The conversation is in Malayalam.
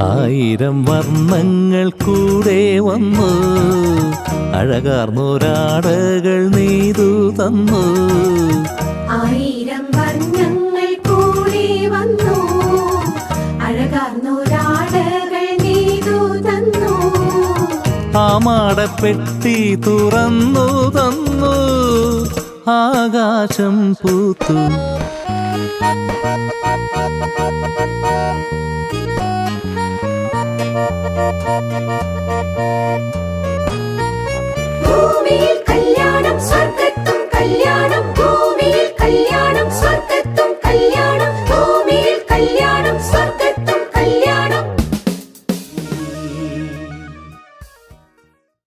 ആയിരം വർണ്ണങ്ങൾ കൂടെ വന്നു, അഴകാർന്നൊരാടകൾ നെയ്തു തന്നു. ആയിരം വർണ്ണങ്ങൾ കൂടെ വന്നു, അഴകാർന്നൊരാടകൾ നെയ്തു തന്നു. ആമാടപ്പെട്ടി തുറന്നു തന്നു, ആകാശം പൂത്തു.